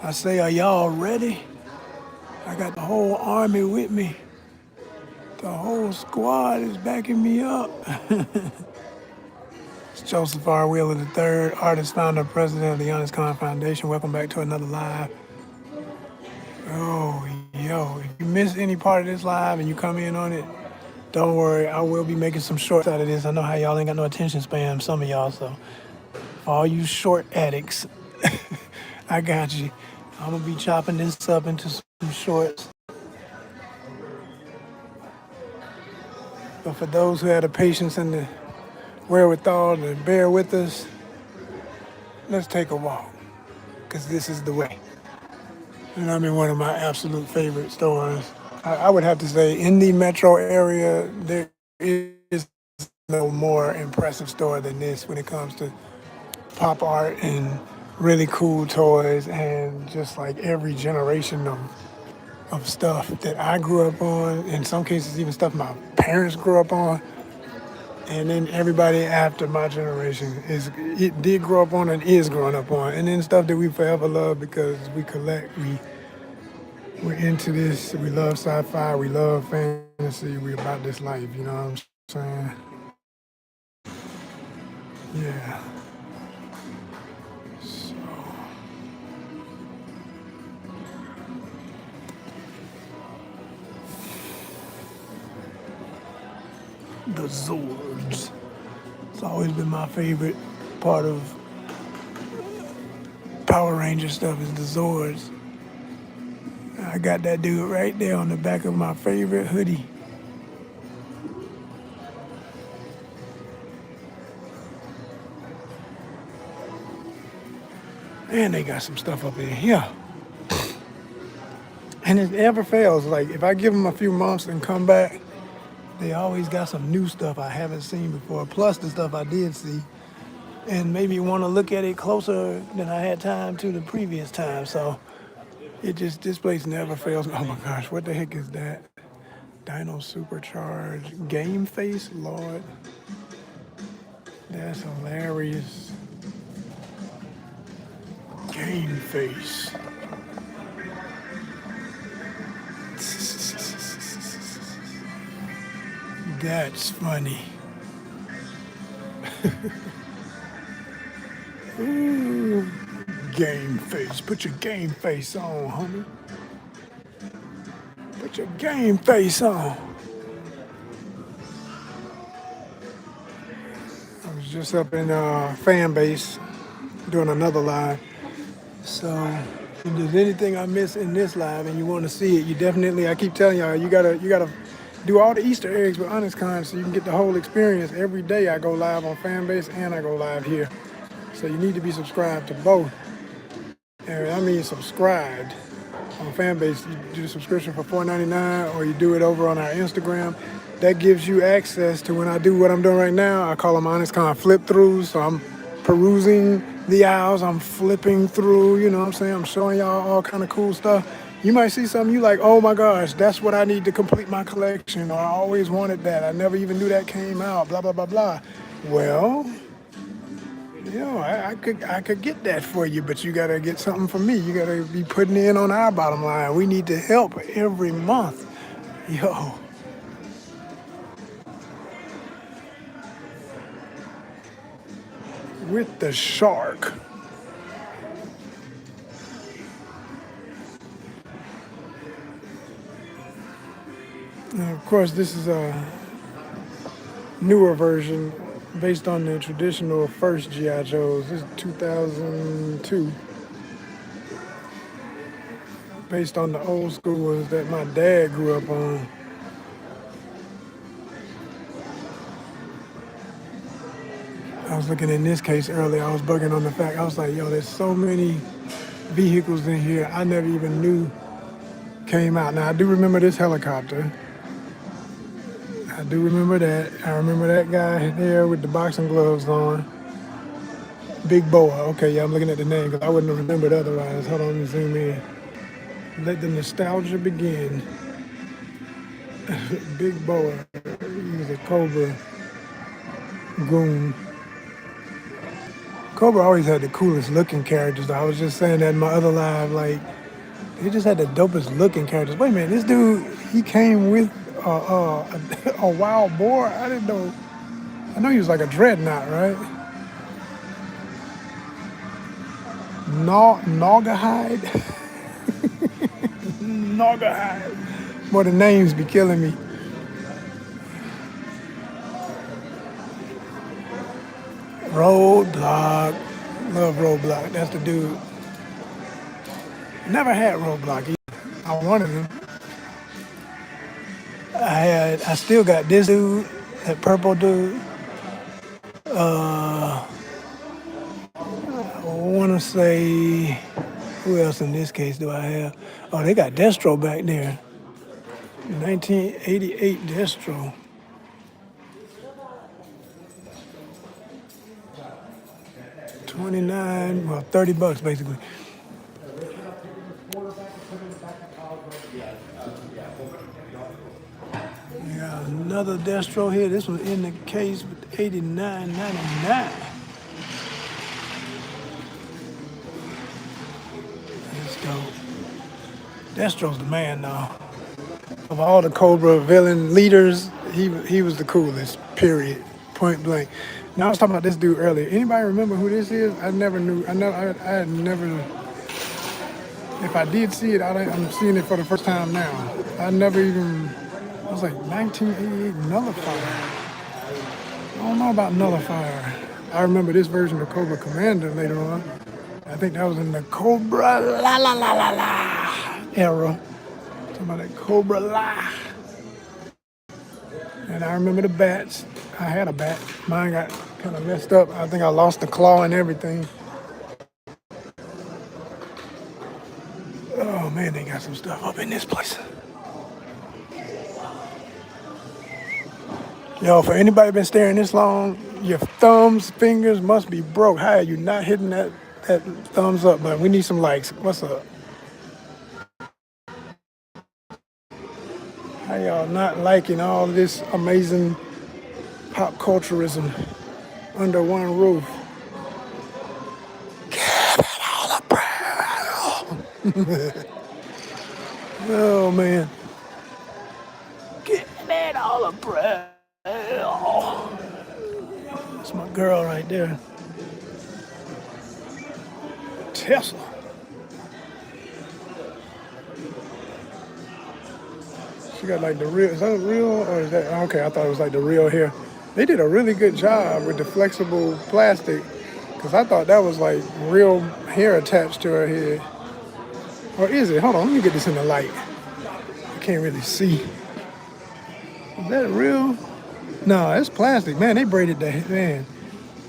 I say, are y'all ready? I got the whole army with me. The whole squad is backing me up. It's Joseph R. Wheeler III, artist, founder, president of the ONYXCON Foundation. Welcome back to another live. Oh, yo, if you miss any part of this live and you come in on it, don't worry, I will be making some shorts out of this. I know how y'all ain't got no attention span, some of y'all, so for all you short addicts, I got you. I'm gonna be chopping this up into some shorts. But for those who had the patience and the wherewithal to bear with us, let's take a walk, because this is the way. And I'm in one of my absolute favorite stores. I would have to say, in the metro area, there is no more impressive store than this when it comes to pop art and really cool toys and just like every generation of stuff that I grew up on, in some cases even stuff my parents grew up on, and then everybody after my generation it did grow up on and is growing up on, and then stuff that we forever love because we collect, we're into this, we love sci-fi, we love fantasy, we about this life, you know what I'm saying? Yeah. So the Zords. It's always been my favorite part of Power Ranger stuff is the Zords. I got that dude right there on the back of my favorite hoodie. And they got some stuff up in here. And it never fails. Like, if I give them a few months and come back, they always got some new stuff I haven't seen before, plus the stuff I did see. And maybe want to look at it closer than I had time to the previous time. So this place never fails. Oh my gosh, what the heck is that? Dino Supercharged Game Face? Lord, that's hilarious. Game Face. That's funny. Ooh, Game Face. Put your game face on, homie. Put your game face on. I was just up in fan base doing another live. So if there's anything I miss in this live and you want to see it, you definitely, I keep telling y'all, you gotta do all the Easter eggs with ONYXCON so you can get the whole experience. Every day I go live on fan base and I go live here. So you need to be subscribed to both. And I mean subscribed. On Fanbase, you do the subscription for $4.99, or you do it over on our Instagram. That gives you access to when I do what I'm doing right now. I call them ONYXCON flip throughs. So I'm perusing the aisles, I'm flipping through, you know what I'm saying? I'm showing y'all all kind of cool stuff. You might see something you like, oh my gosh, that's what I need to complete my collection, or I always wanted that. I never even knew that came out, blah, blah, blah, blah. Well, you know, I could get that for you, but you gotta get something from me. You gotta be putting in on our bottom line. We need to help every month. Yo. With the shark. And of course, this is a newer version based on the traditional first G.I. Joes. This is 2002. Based on the old school ones that my dad grew up on. I was looking in this case earlier, I was bugging on the fact, I was like, yo, there's so many vehicles in here I never even knew came out. Now, I do remember this helicopter. I do remember that. I remember that guy there with the boxing gloves on. Big Boa. Okay, yeah, I'm looking at the name because I wouldn't have remembered otherwise. Hold on, let me zoom in. Let the nostalgia begin. Big Boa. He was a Cobra goon. Cobra always had the coolest looking characters. I was just saying that in my other live, like they just had the dopest looking characters. Wait a minute, this dude he came with a wild boar. I didn't know. I know he was like a dreadnought, right? Naugahyde, Naugahyde. Boy, the names be killing me. Roadblock, love Roadblock. That's the dude. Never had Roadblock either. I wanted him. I still got this dude, that purple dude. I want to say, who else in this case do I have? Oh, they got Destro back there. 1988 Destro. 29, well, $30 basically. We got another Destro here. This one in the case with 89.99. Let's go. Destro's the man now. Of all the Cobra villain leaders, he was the coolest, period, point blank. Now I was talking about this dude earlier. Anybody remember who this is? I never knew. I had never. If I did see it, I'm seeing it for the first time now. I never even. I was like 1988 Nullifier. I don't know about Nullifier. I remember this version of Cobra Commander later on. I think that was in the Cobra La La La La La era. Talking about that Cobra La. And I remember the bats. I had a bat. Mine got kind of messed up. I think I lost the claw and everything. Oh man, they got some stuff up in this place. Yo, for anybody been staring this long, your thumbs, fingers must be broke. How are you not hitting that thumbs up button? We need some likes. What's up? How y'all not liking all this amazing pop culturism under one roof? Give it all a prayer. Oh man. Give it all a prayer. That's my girl right there. Tesla. She got like the real, is that real or is that, okay, I thought it was like the real hair. They did a really good job with the flexible plastic because I thought that was like real hair attached to her head. Or is it? Hold on, let me get this in the light. I can't really see. Is that real? No, it's plastic. Man, they braided that, man.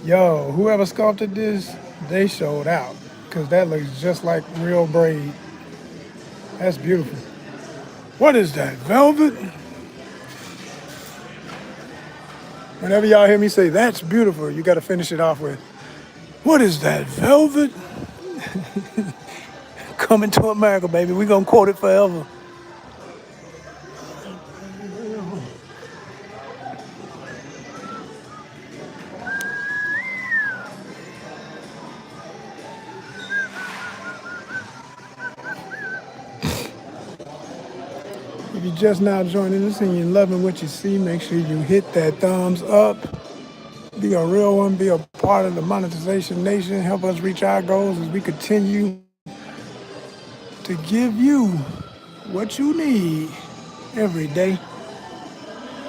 Yo, whoever sculpted this, they showed out because that looks just like real braid. That's beautiful. What is that, velvet? Whenever y'all hear me say, that's beautiful, you got to finish it off with, what is that, velvet? Coming to America, baby. We're going to quote it forever. If you're just now joining us and you're loving what you see, make sure you hit that thumbs up. Be a real one. Be a part of the Monetization Nation. Help us reach our goals as we continue to give you what you need every day.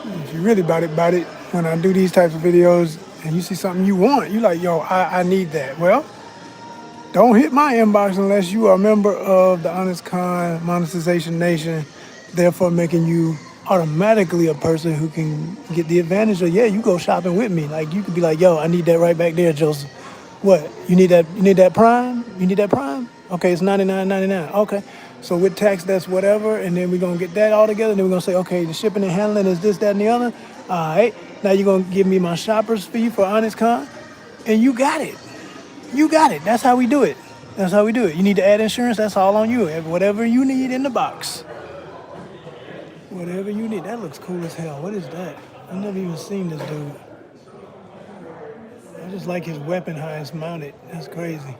If you really about it, when I do these types of videos and you see something you want, you like, yo, I need that. Well, don't hit my inbox unless you are a member of the ONYXCON Monetization Nation, therefore making you automatically a person who can get the advantage of, yeah, you go shopping with me. Like you could be like, yo, I need that right back there, Joseph. What? You need that Prime? You need that Prime? Okay, it's $99.99. Okay. So with tax, that's whatever, and then we're gonna get that all together, and then we're gonna say, okay, the shipping and handling is this, that, and the other. All right. Now you're gonna give me my shopper's fee for ONYXCON, and you got it. You got it. That's how we do it. That's how we do it. You need to add insurance, that's all on you. Whatever you need in the box. Whatever you need. That looks cool as hell. What is that? I've never even seen this dude. I just like his weapon, how it's mounted. That's crazy.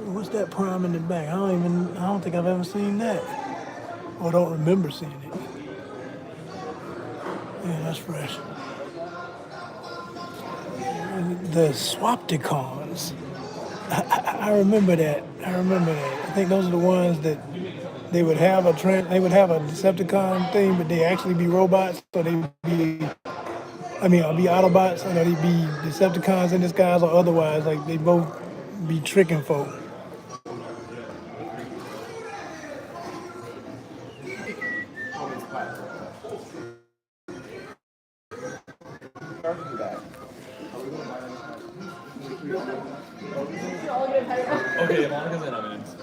What's that prime in the back? I don't think I've ever seen that. Or don't remember seeing it. Yeah, that's fresh. The Swapticons. I remember that. I remember that. I think those are the ones that they would have a Decepticon thing, but they actually be robots. So they be, be Autobots, or they be Decepticons in disguise, or otherwise, like they both be tricking folk. Okay, Monica's in evidence.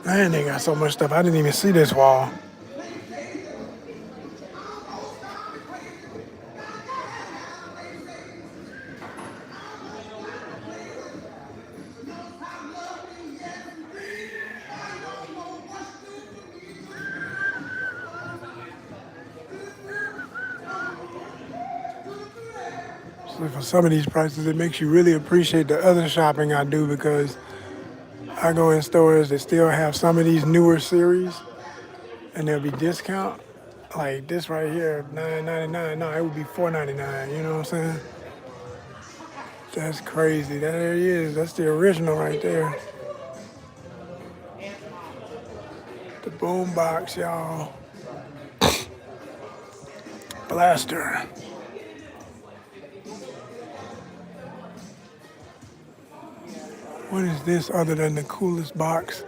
Man, they got so much stuff. I didn't even see this wall. So for some of these prices, it makes you really appreciate the other shopping I do, because I go in stores that still have some of these newer series, and there'll be discount. Like this right here, $9.99. No, it would be $4.99. You know what I'm saying? That's crazy. There he is. That's the original right there. The boom box, y'all. Blaster. What is this other than the coolest box?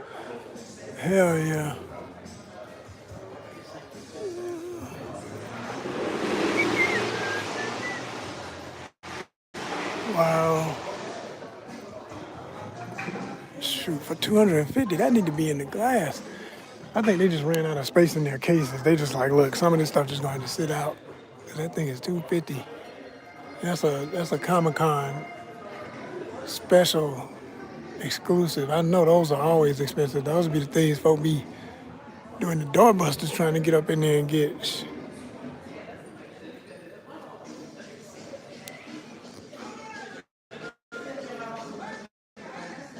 Hell yeah. Wow. Shoot, for 250, that need to be in the glass. I think they just ran out of space in their cases. They just like, look, some of this stuff just going to sit out. That thing is 250. That's a Comic-Con special exclusive. I know those are always expensive. Those would be the things folk be doing the doorbusters trying to get up in there and get.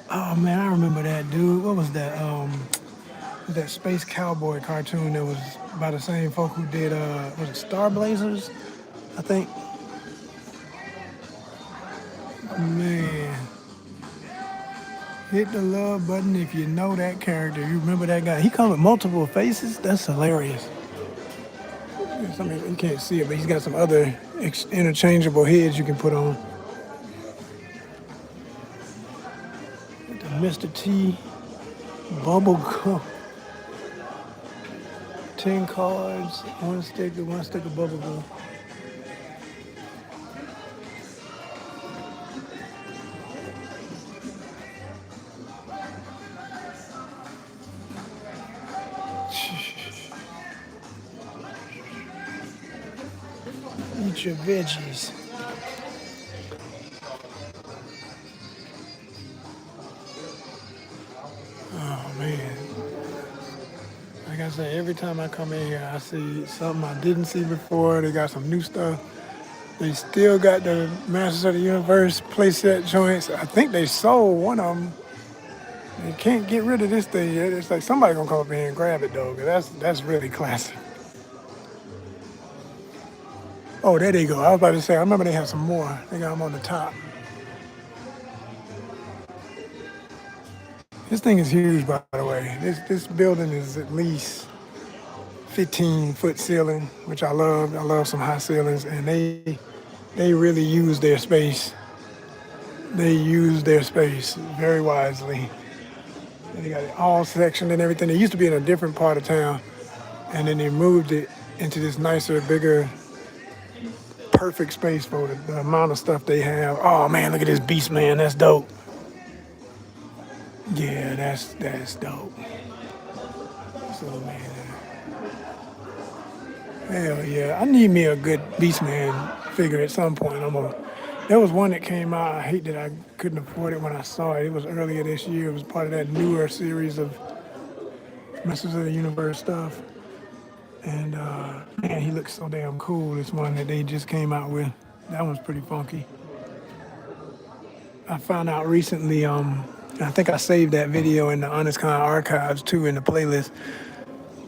Oh man, I remember that dude. What was that? That Space Cowboy cartoon that was by the same folk who did was it Star Blazers? I think. Man, hit the love button if you know that character. You remember that guy? He comes with multiple faces. That's hilarious. You can't see it, but he's got some other interchangeable heads you can put on. The Mr. T bubble gum. 10 cards, one stick of bubble gum. Eat your veggies. Oh man. Like I said, every time I come in here, I see something I didn't see before. They got some new stuff. They still got the Masters of the Universe playset joints. I think they sold one of them. They can't get rid of this thing yet. It's like somebody gonna come up here and grab it though, 'cause that's really classic. Oh, there they go. I was about to say, I remember they have some more. They got them on the top. This thing is huge, by the way. This building is at least 15-foot ceiling, which I love. I love some high ceilings, and they really use their space. They use their space very wisely. And they got it all sectioned and everything. They used to be in a different part of town, and then they moved it into this nicer, bigger, perfect space for the amount of stuff they have. Oh man, look at this beast, man. That's dope. Yeah, that's dope. So man, hell yeah, I need me a good Beastman figure at some point. There was one that came out. I hate that I couldn't afford it when I saw it. It was earlier this year. It was part of that newer series of Masters of the Universe stuff. And man, he looks so damn cool. This one that they just came out with. That one's pretty funky. I found out recently. I think I saved that video in the ONYXCON archives too in the playlist.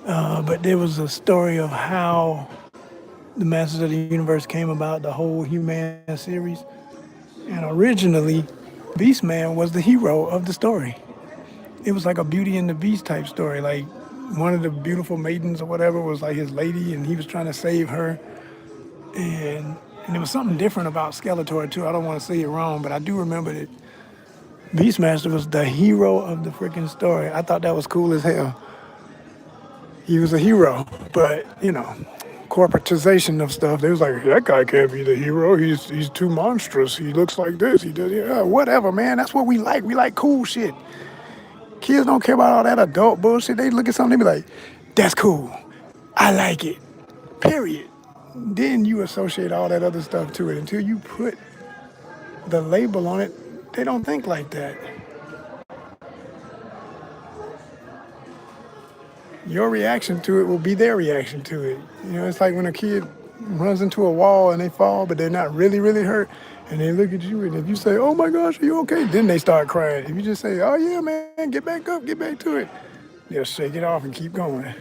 But there was a story of how the Masters of the Universe came about, the whole He-Man series. And originally, Beastman was the hero of the story. It was like a Beauty and the Beast type story. Like one of the beautiful maidens or whatever was like his lady, and he was trying to save her. And there was something different about Skeletor too. I don't want to say it wrong, but I do remember that Beastmaster was the hero of the freaking story. I thought that was cool as hell. He was a hero, but corporatization of stuff. They was like, that guy can't be the hero. He's too monstrous. He looks like this. He does whatever, man. That's what we like. We like cool shit. Kids don't care about all that adult bullshit. They look at something, they be like, that's cool. I like it. Period. Then you associate all that other stuff to it. Until you put the label on it, they don't think like that. Your reaction to it will be their reaction to it. It's like when a kid runs into a wall and they fall, but they're not really, really hurt, and they look at you, and if you say, oh my gosh, are you okay? Then they start crying. If you just say, oh yeah, man, get back up, get back to it, they'll shake it off and keep going.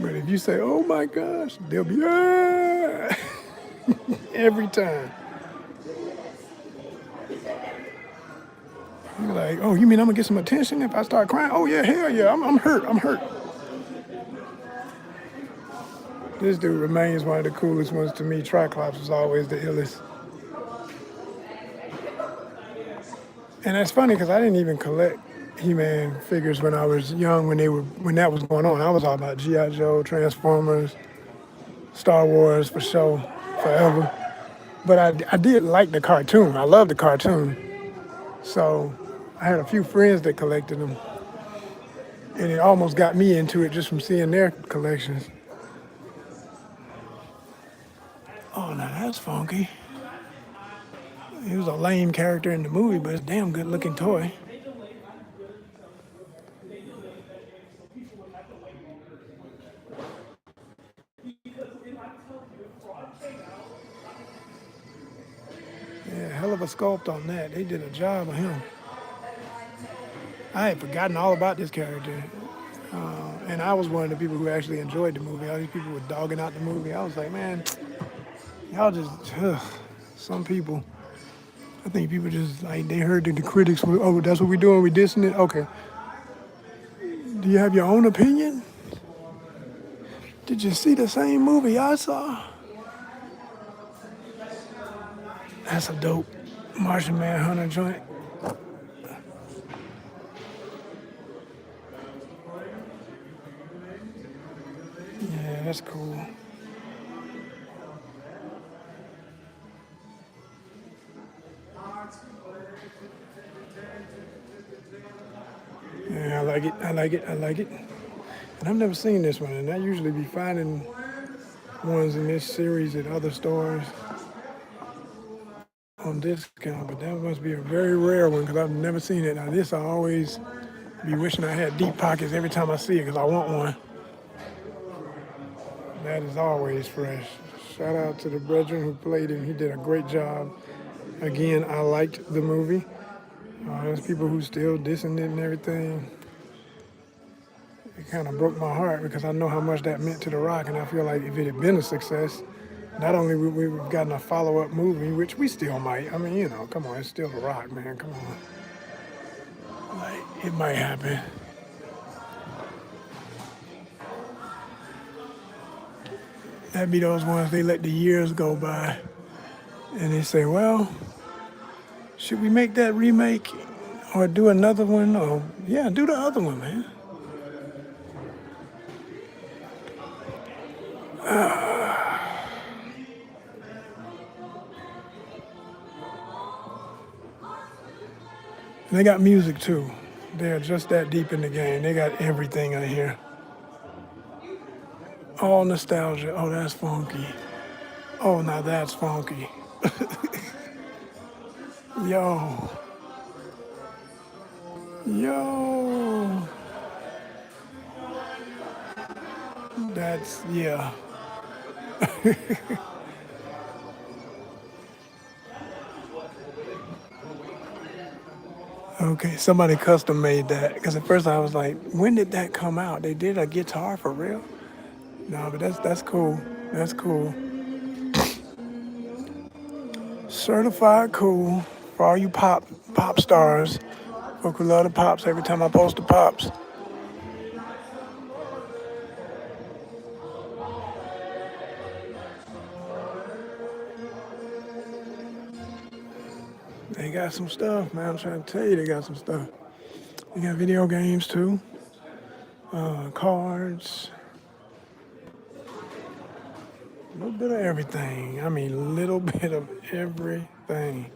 But if you say, oh my gosh, they'll be, ah, every time. You're like, oh, you mean I'm gonna get some attention if I start crying? Oh yeah, hell yeah, I'm hurt, I'm hurt. This dude remains one of the coolest ones to me. Triclops was always the illest. And that's funny because I didn't even collect He-Man figures when I was young when that was going on. I was all about G.I. Joe, Transformers, Star Wars for sure, forever. But I did like the cartoon. I loved the cartoon. So I had a few friends that collected them. And it almost got me into it just from seeing their collections. Oh, now that's funky. He was a lame character in the movie, but it's a damn good looking toy. Yeah, hell of a sculpt on that. They did a job of him. I had forgotten all about this character. And I was one of the people who actually enjoyed the movie. All these people were dogging out the movie. I was like, man, y'all just, some people, I think people just like, they heard that the critics were, oh, that's what we're doing, we're dissing it? Okay. Do you have your own opinion? Did you see the same movie I saw? That's a dope Martian Manhunter joint. Yeah, that's cool. Yeah, I like it. I like it. I like it. And I've never seen this one, and I usually be finding ones in this series at other stores on discount, but that must be a very rare one because I've never seen it. Now this I always be wishing I had deep pockets every time I see it because I want one. That is always fresh. Shout out to the brethren who played him. He did a great job. Again, I liked the movie. There's people who still dissing it and everything. it kind of broke my heart because I know how much that meant to The Rock, and I feel like if it had been a success, not only would we have gotten a follow-up movie, which we still might. I mean, you know, come on, it's still The Rock, man. Come on, like it might happen. That'd be those ones they let the years go by, and they say, well, should we make that remake or do another one? Or yeah, do the other one, man. And they got music too. They're just that deep in the game. They got everything in here. All nostalgia. Oh, that's funky. Oh, now that's funky. Yo, yo. That's, yeah. Okay, somebody custom made that. Because at first I was like, when did that come out? They did a guitar for real? No, but that's cool. That's cool. Certified cool for all you pop stars. Folk who love the pops every time I post the pops. They got some stuff, man. I'm trying to tell you, they got some stuff. They got video games too, cards, a little bit of everything. I mean, little bit of everything.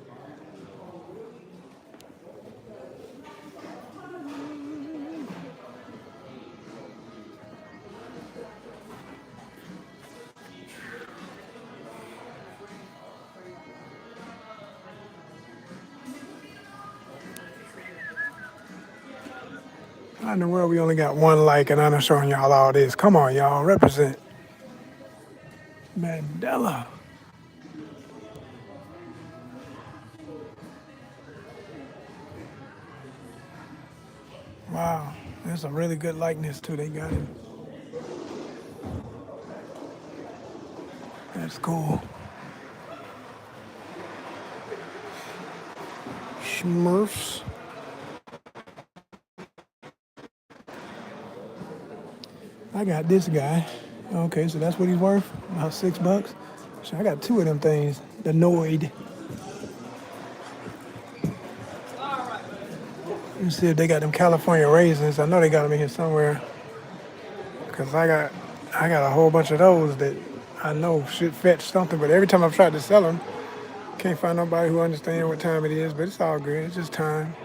How in the world we only got one like and I'm showing y'all all this? Come on, y'all, represent Mandela. Wow, that's a really good likeness too. They got him. That's cool. Smurfs. I got this guy. Okay, so that's what he's worth? About $6? So I got two of them things. The Noid. Let me see if they got them California raisins. I know they got them in here somewhere. Cause I got a whole bunch of those that I know should fetch something, but every time I've tried to sell them, can't find nobody who understands what time it is, but it's all good. It's just time.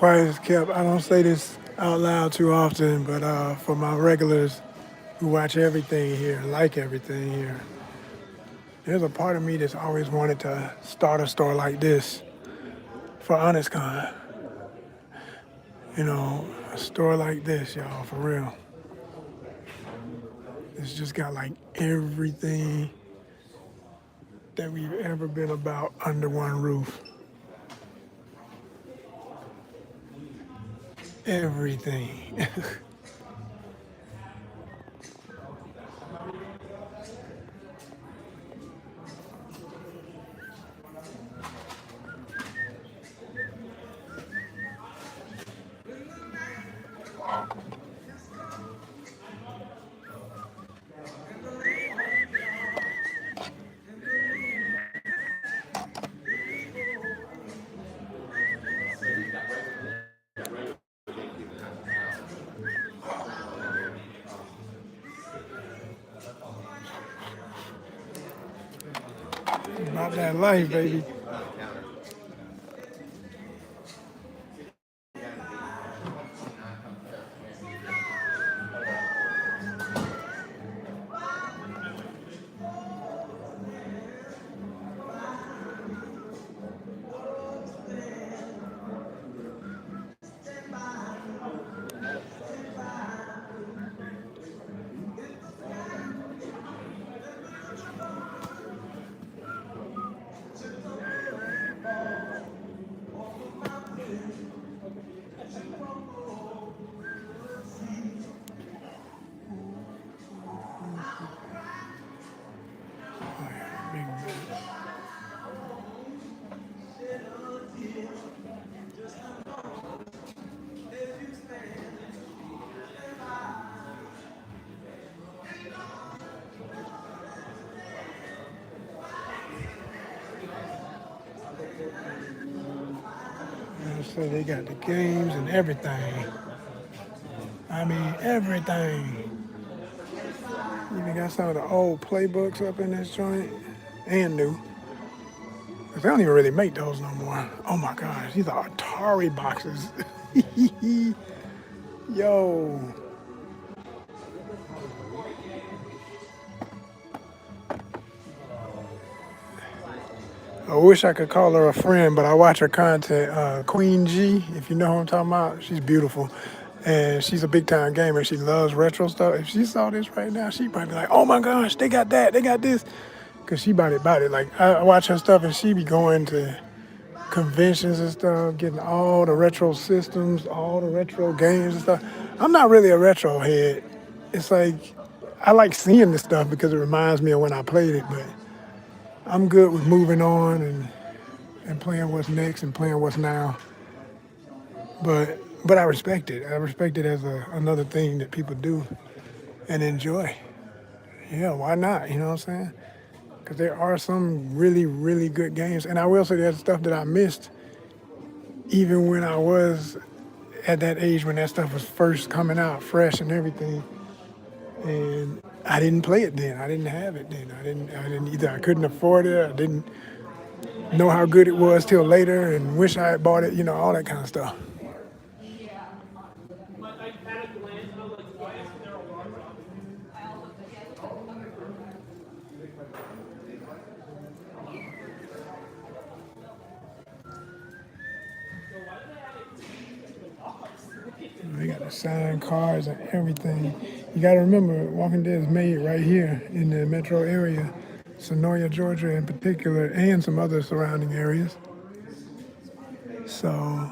quiet as kept. I don't say this out loud too often, but for my regulars who watch everything here, like everything here, there's a part of me that's always wanted to start a store like this for ONYXCON. You know, a store like this, y'all, for real. It's just got like everything that we've ever been about under one roof. Everything. About that life, baby. Big man. So they got the games and everything. I mean, everything. Even got some of the old playbooks up in this joint and new. 'Cause they don't even really make those no more. Oh my gosh, these are Atari boxes. Yo. I wish I could call her a friend, but I watch her content. Queen G, if you know who I'm talking about, she's beautiful. And she's a big time gamer. She loves retro stuff. If she saw this right now, she'd probably be like, oh my gosh, they got that, they got this. Because she about it. Like, I watch her stuff and she be going to conventions and stuff, getting all the retro systems, all the retro games and stuff. I'm not really a retro head. It's like, I like seeing this stuff because it reminds me of when I played it, but I'm good with moving on and playing what's next and playing what's now. But I respect it. I respect it as another thing that people do and enjoy. Yeah, why not? You know what I'm saying? Because there are some really, really good games. And I will say there's stuff that I missed even when I was at that age when that stuff was first coming out, fresh and everything. And I didn't play it then. I didn't have it then. I didn't either. I couldn't afford it. I didn't know how good it was till later and wish I had bought it, you know, all that kind of stuff. They got the signed cars and everything. You got to remember, Walking Dead is made right here in the metro area, Sonoya, Georgia in particular, and some other surrounding areas. So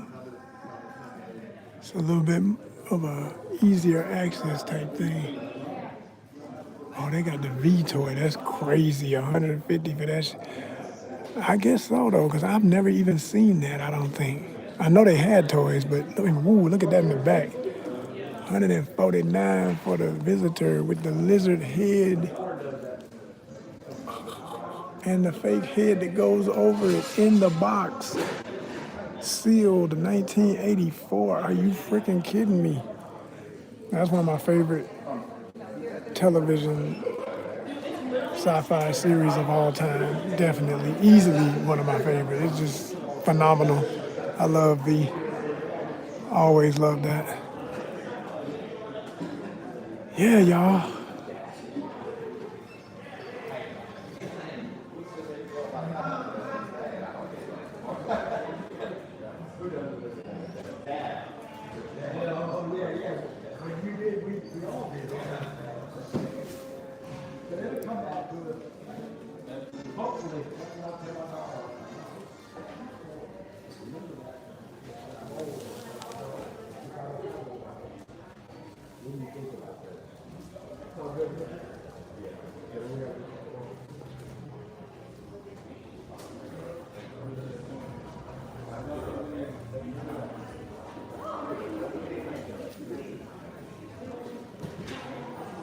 it's a little bit of a easier access type thing. Oh, they got the V toy. That's crazy. 150 for that. I guess so though, because I've never even seen that. I don't think. I know they had toys, but woo, look at that in the back. 149 for the visitor with the lizard head and the fake head that goes over it in the box. Sealed 1984. Are you freaking kidding me? That's one of my favorite television sci-fi series of all time. Definitely, easily one of my favorites. It's just phenomenal. I love V. Always love that. Yeah, y'all.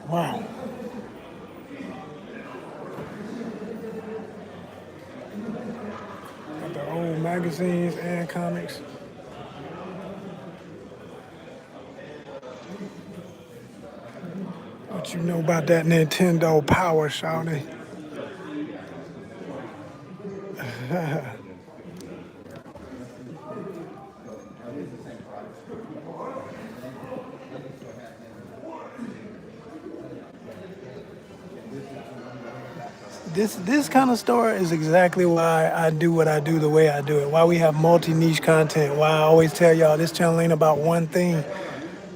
Wow. Got the old magazines and comics. What you know about that Nintendo Power, shawty? This kind of store is exactly why I do what I do the way I do it. Why we have multi-niche content. Why I always tell y'all this channel ain't about one thing.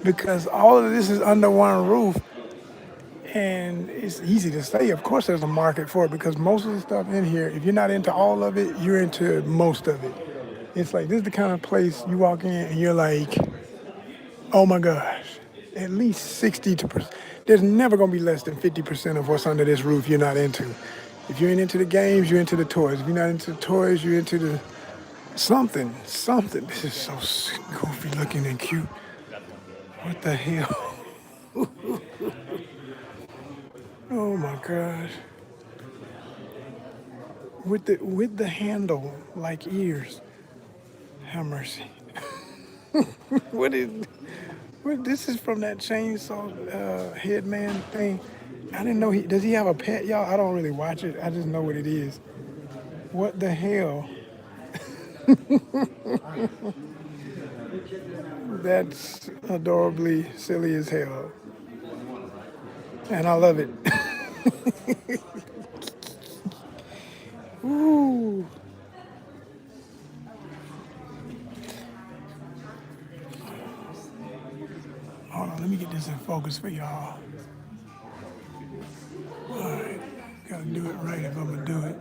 Because all of this is under one roof. And it's easy to say, of course, there's a market for it because most of the stuff in here, if you're not into all of it, you're into most of it. It's like this is the kind of place you walk in and you're like, oh my gosh, at least 60 to percent. There's never gonna be less than 50% of what's under this roof you're not into. If you ain't into the games, you're into the toys. If you're not into the toys, you're into the something. This is so goofy looking and cute. What the hell? Oh my gosh. With the handle like ears. Have mercy. What is what this is from that chainsaw headman thing. I didn't know does he have a pet, y'all? I don't really watch it. I just know what it is. What the hell? That's adorably silly as hell. And I love it. Ooh. Hold on, let me get this in focus for y'all. Alright. Gotta do it right if I'm gonna do it.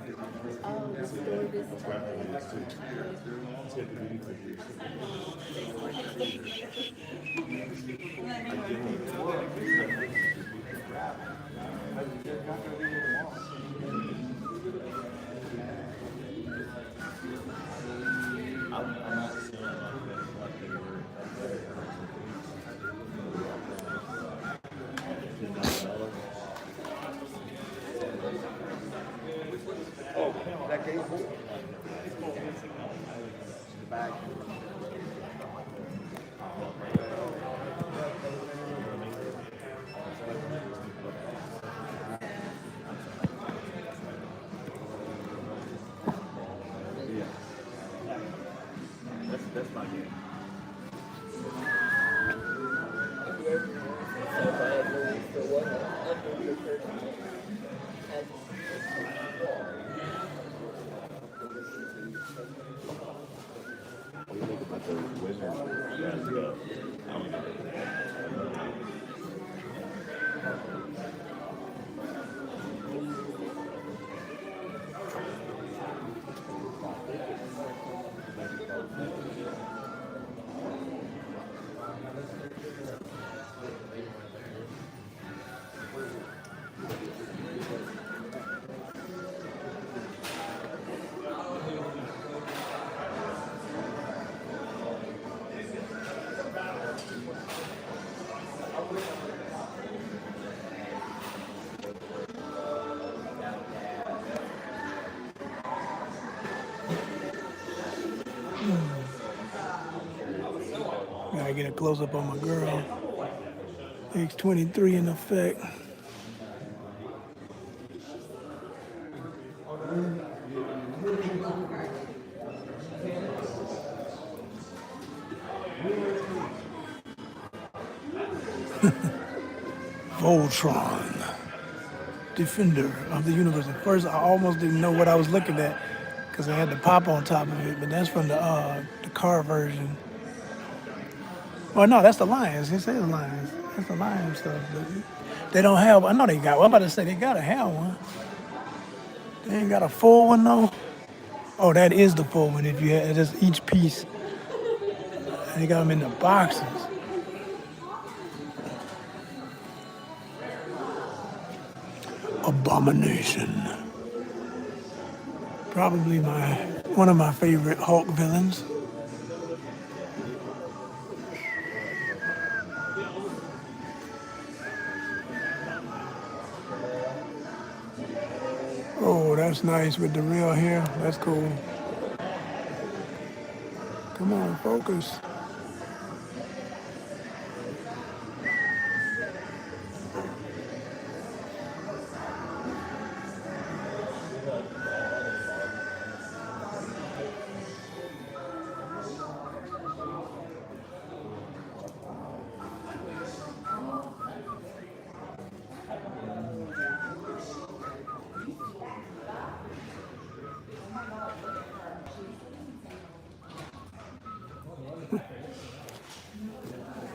Gotta get a close up on my girl. X23 in effect. Voltron, Defender of the Universe. At first, I almost didn't know what I was looking at because I had the pop on top of it, but that's from the car version. Well, no, that's the Lions. It says Lions. That's the Lions stuff. But they don't have. I know they got. Well, I'm about to say they gotta have one. They ain't got a full one though. Oh, that is the full one. If you had just each piece, they got them in the boxes. Abomination. Probably one of my favorite Hulk villains. Oh, that's nice with the real hair. That's cool. Come on, focus.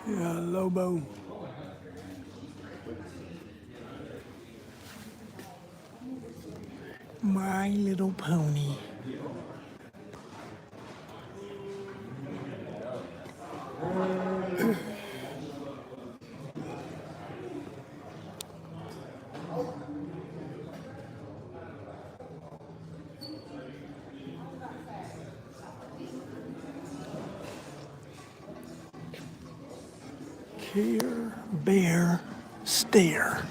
Yeah, Lobo. My Little Pony. Care Bear Stare.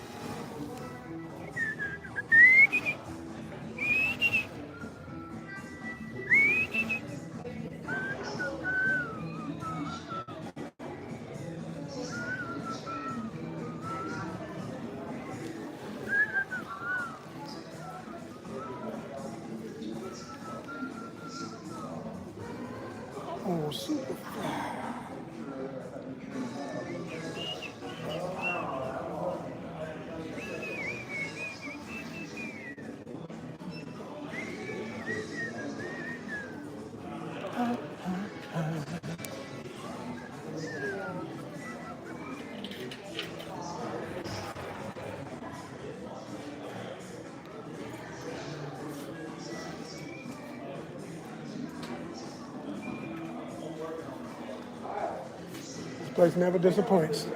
Oh, super. This place never disappoints.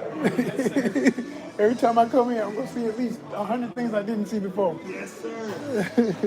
Every time I come here, I'm gonna see at least 100 things I didn't see before. Yes, sir.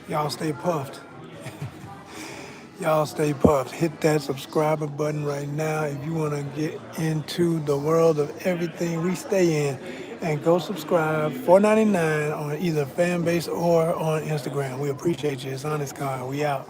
Y'all stay puffed. Y'all stay puffed. Hit that subscriber button right now if you want to get into the world of everything we stay in. And go subscribe, $4.99 on either Fanbase or on Instagram. We appreciate you. It's ONYXCON. We out.